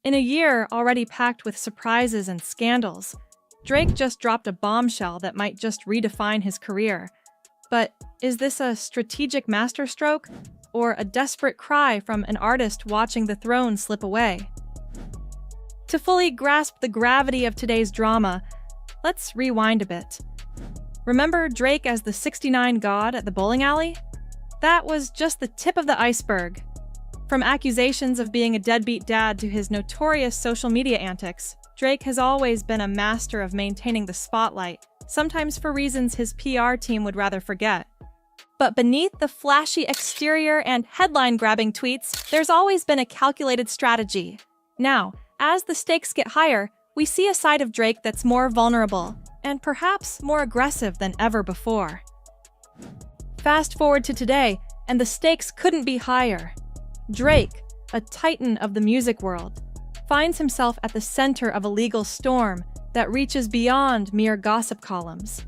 In a year already packed with surprises and scandals, Drake just dropped a bombshell that might just redefine his career. But is this a strategic masterstroke or a desperate cry from an artist watching the throne slip away? To fully grasp the gravity of today's drama, let's rewind a bit. Remember Drake as the 69 God at the bowling alley? That was just the tip of the iceberg. From accusations of being a deadbeat dad to his notorious social media antics, Drake has always been a master of maintaining the spotlight, sometimes for reasons his PR team would rather forget. But beneath the flashy exterior and headline-grabbing tweets, there's always been a calculated strategy. Now, as the stakes get higher, we see a side of Drake that's more vulnerable, and perhaps more aggressive than ever before. Fast forward to today, and the stakes couldn't be higher. Drake, a titan of the music world, finds himself at the center of a legal storm that reaches beyond mere gossip columns.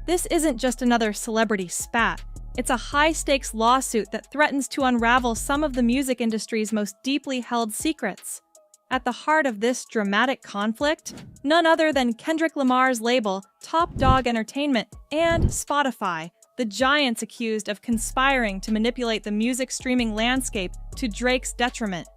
This isn't just another celebrity spat. It's a high-stakes lawsuit that threatens to unravel some of the music industry's most deeply held secrets. At the heart of this dramatic conflict, none other than Kendrick Lamar's label, Top Dog Entertainment, and Spotify, the giants accused of conspiring to manipulate the music streaming landscape to Drake's detriment.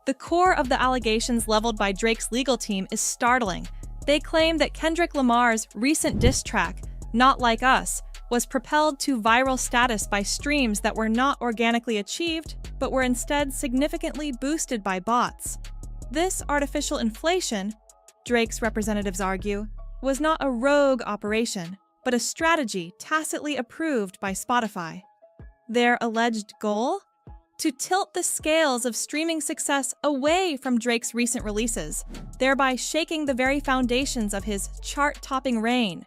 The core of the allegations leveled by Drake's legal team is startling. They claim that Kendrick Lamar's recent diss track, Not Like Us, was propelled to viral status by streams that were not organically achieved, but were instead significantly boosted by bots. This artificial inflation, Drake's representatives argue, was not a rogue operation, but a strategy tacitly approved by Spotify. Their alleged goal? To tilt the scales of streaming success away from Drake's recent releases, thereby shaking the very foundations of his chart-topping reign.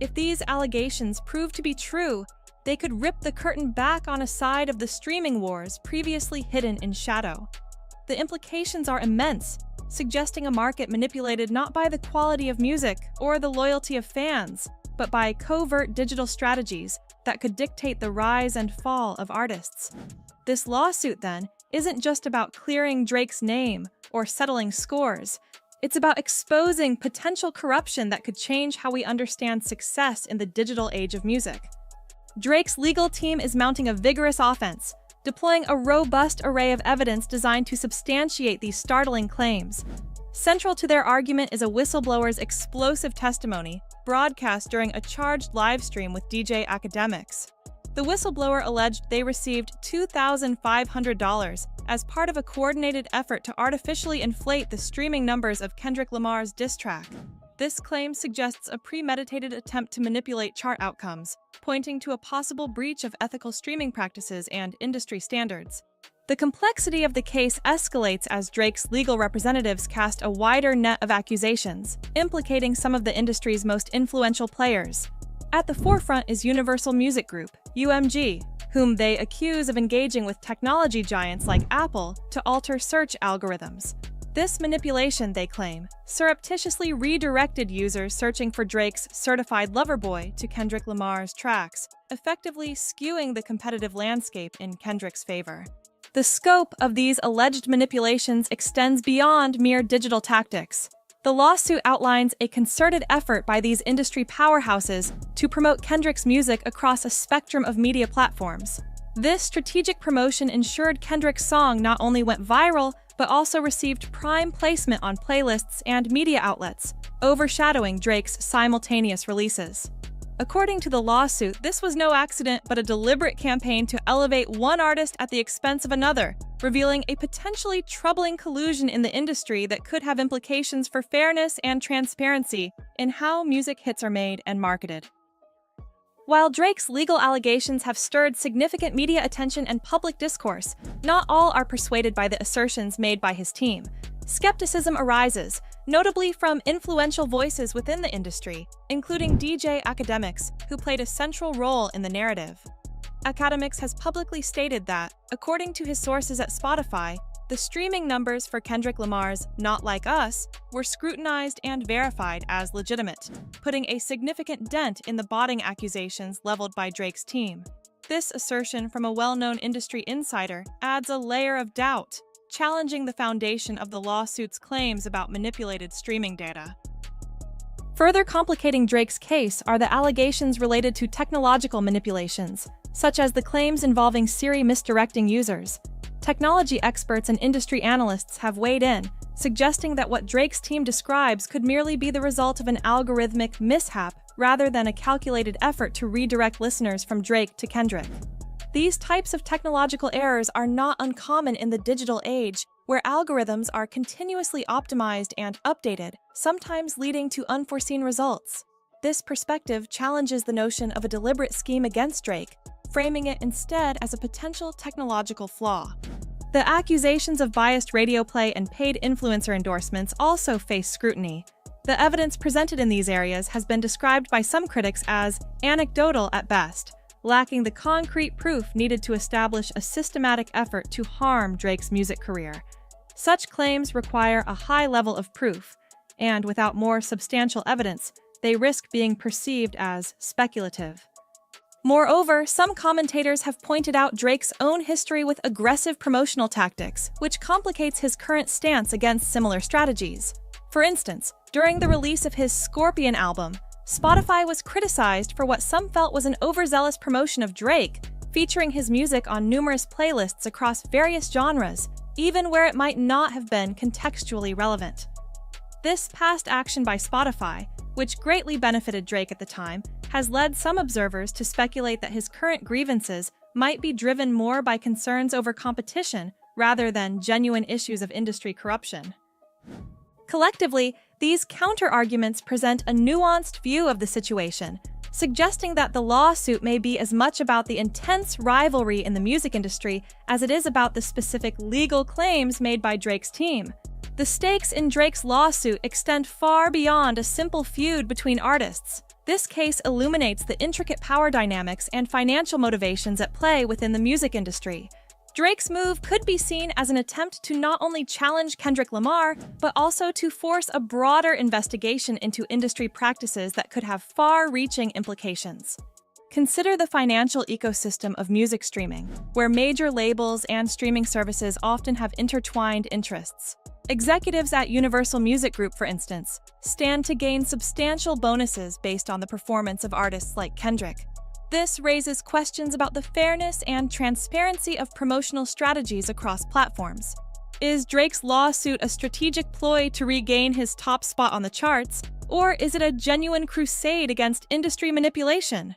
If these allegations prove to be true, they could rip the curtain back on a side of the streaming wars previously hidden in shadow. The implications are immense, suggesting a market manipulated not by the quality of music or the loyalty of fans, but by covert digital strategies that could dictate the rise and fall of artists. This lawsuit, then, isn't just about clearing Drake's name or settling scores. It's about exposing potential corruption that could change how we understand success in the digital age of music. Drake's legal team is mounting a vigorous offense, deploying a robust array of evidence designed to substantiate these startling claims. Central to their argument is a whistleblower's explosive testimony, broadcast during a charged livestream with DJ Academics. The whistleblower alleged they received $2,500 as part of a coordinated effort to artificially inflate the streaming numbers of Kendrick Lamar's diss track. This claim suggests a premeditated attempt to manipulate chart outcomes, pointing to a possible breach of ethical streaming practices and industry standards. The complexity of the case escalates as Drake's legal representatives cast a wider net of accusations, implicating some of the industry's most influential players. At the forefront is Universal Music Group, UMG, whom they accuse of engaging with technology giants like Apple to alter search algorithms. This manipulation, they claim, surreptitiously redirected users searching for Drake's Certified Lover Boy to Kendrick Lamar's tracks, effectively skewing the competitive landscape in Kendrick's favor. The scope of these alleged manipulations extends beyond mere digital tactics. The lawsuit outlines a concerted effort by these industry powerhouses to promote Kendrick's music across a spectrum of media platforms. This strategic promotion ensured Kendrick's song not only went viral, but also received prime placement on playlists and media outlets, overshadowing Drake's simultaneous releases. According to the lawsuit, this was no accident but a deliberate campaign to elevate one artist at the expense of another, revealing a potentially troubling collusion in the industry that could have implications for fairness and transparency in how music hits are made and marketed. While Drake's legal allegations have stirred significant media attention and public discourse, not all are persuaded by the assertions made by his team. Skepticism arises, notably from influential voices within the industry, including DJ Academics, who played a central role in the narrative. Academics has publicly stated that, according to his sources at Spotify, the streaming numbers for Kendrick Lamar's Not Like Us were scrutinized and verified as legitimate, putting a significant dent in the botting accusations leveled by Drake's team. This assertion from a well-known industry insider adds a layer of doubt. challenging the foundation of the lawsuit's claims about manipulated streaming data. Further complicating Drake's case are the allegations related to technological manipulations, such as the claims involving Siri misdirecting users. Technology experts and industry analysts have weighed in, suggesting that what Drake's team describes could merely be the result of an algorithmic mishap rather than a calculated effort to redirect listeners from Drake to Kendrick. These types of technological errors are not uncommon in the digital age, where algorithms are continuously optimized and updated, sometimes leading to unforeseen results. This perspective challenges the notion of a deliberate scheme against Drake, framing it instead as a potential technological flaw. The accusations of biased radio play and paid influencer endorsements also face scrutiny. The evidence presented in these areas has been described by some critics as anecdotal at best, lacking the concrete proof needed to establish a systematic effort to harm Drake's music career. Such claims require a high level of proof, and without more substantial evidence, they risk being perceived as speculative. Moreover, some commentators have pointed out Drake's own history with aggressive promotional tactics, which complicates his current stance against similar strategies. For instance, during the release of his Scorpion album, Spotify was criticized for what some felt was an overzealous promotion of Drake, featuring his music on numerous playlists across various genres, even where it might not have been contextually relevant. This past action by Spotify, which greatly benefited Drake at the time, has led some observers to speculate that his current grievances might be driven more by concerns over competition rather than genuine issues of industry corruption. Collectively, these counter-arguments present a nuanced view of the situation, suggesting that the lawsuit may be as much about the intense rivalry in the music industry as it is about the specific legal claims made by Drake's team. The stakes in Drake's lawsuit extend far beyond a simple feud between artists. This case illuminates the intricate power dynamics and financial motivations at play within the music industry. Drake's move could be seen as an attempt to not only challenge Kendrick Lamar, but also to force a broader investigation into industry practices that could have far-reaching implications. Consider the financial ecosystem of music streaming, where major labels and streaming services often have intertwined interests. Executives at Universal Music Group, for instance, stand to gain substantial bonuses based on the performance of artists like Kendrick. This raises questions about the fairness and transparency of promotional strategies across platforms. Is Drake's lawsuit a strategic ploy to regain his top spot on the charts, or is it a genuine crusade against industry manipulation?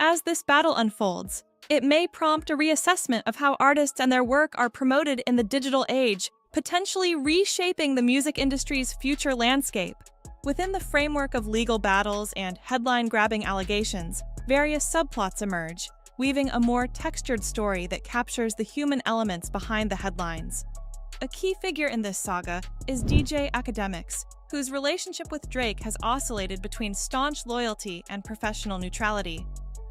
As this battle unfolds, it may prompt a reassessment of how artists and their work are promoted in the digital age, potentially reshaping the music industry's future landscape. Within the framework of legal battles and headline-grabbing allegations, various subplots emerge, weaving a more textured story that captures the human elements behind the headlines. A key figure in this saga is DJ Akademiks, whose relationship with Drake has oscillated between staunch loyalty and professional neutrality.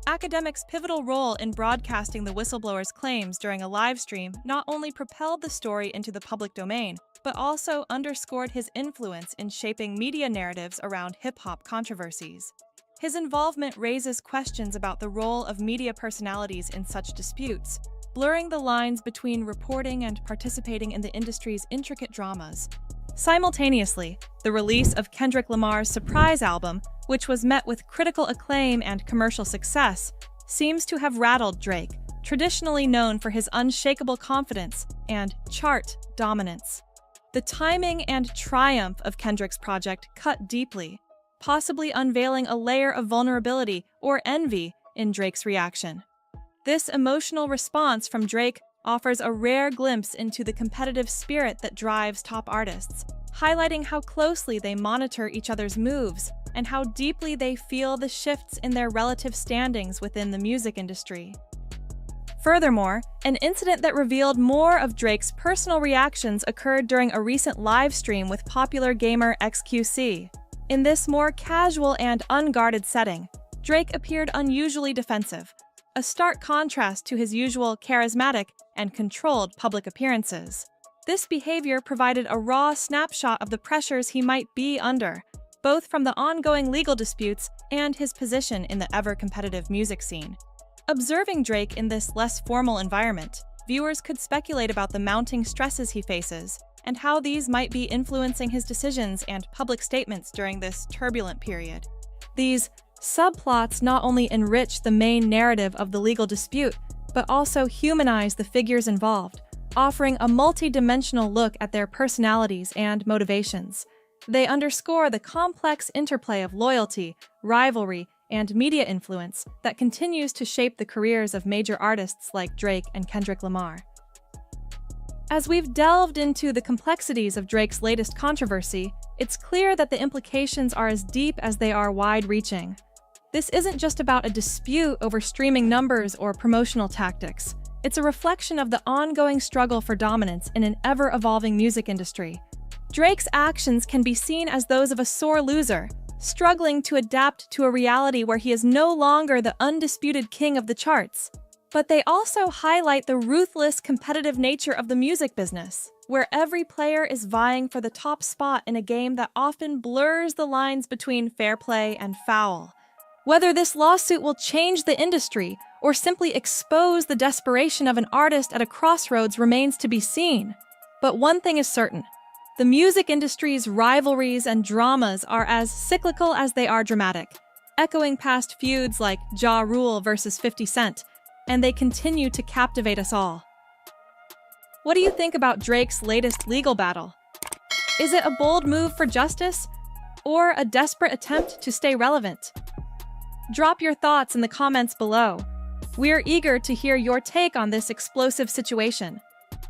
Akademiks' pivotal role in broadcasting the whistleblower's claims during a live stream not only propelled the story into the public domain, but also underscored his influence in shaping media narratives around hip-hop controversies. His involvement raises questions about the role of media personalities in such disputes, blurring the lines between reporting and participating in the industry's intricate dramas. Simultaneously, the release of Kendrick Lamar's Surprise album, which was met with critical acclaim and commercial success, seems to have rattled Drake, traditionally known for his unshakable confidence and chart dominance. The timing and triumph of Kendrick's project cut deeply, possibly unveiling a layer of vulnerability or envy in Drake's reaction. This emotional response from Drake offers a rare glimpse into the competitive spirit that drives top artists, highlighting how closely they monitor each other's moves and how deeply they feel the shifts in their relative standings within the music industry. Furthermore, an incident that revealed more of Drake's personal reactions occurred during a recent live stream with popular gamer XQC. In this more casual and unguarded setting, Drake appeared unusually defensive, a stark contrast to his usual charismatic and controlled public appearances. This behavior provided a raw snapshot of the pressures he might be under, both from the ongoing legal disputes and his position in the ever-competitive music scene. Observing Drake in this less formal environment, viewers could speculate about the mounting stresses he faces and how these might be influencing his decisions and public statements during this turbulent period. These subplots not only enrich the main narrative of the legal dispute, but also humanize the figures involved, offering a multi-dimensional look at their personalities and motivations. They underscore the complex interplay of loyalty, rivalry, and media influence that continues to shape the careers of major artists like Drake and Kendrick Lamar. As we've delved into the complexities of Drake's latest controversy, it's clear that the implications are as deep as they are wide-reaching. This isn't just about a dispute over streaming numbers or promotional tactics. It's a reflection of the ongoing struggle for dominance in an ever-evolving music industry. Drake's actions can be seen as those of a sore loser, struggling to adapt to a reality where he is no longer the undisputed king of the charts. But they also highlight the ruthless, competitive nature of the music business, where every player is vying for the top spot in a game that often blurs the lines between fair play and foul. Whether this lawsuit will change the industry or simply expose the desperation of an artist at a crossroads remains to be seen. But one thing is certain: the music industry's rivalries and dramas are as cyclical as they are dramatic, echoing past feuds like Ja Rule versus 50 Cent, and they continue to captivate us all. What do you think about Drake's latest legal battle? Is it a bold move for justice, or a desperate attempt to stay relevant? Drop your thoughts in the comments below. We're eager to hear your take on this explosive situation.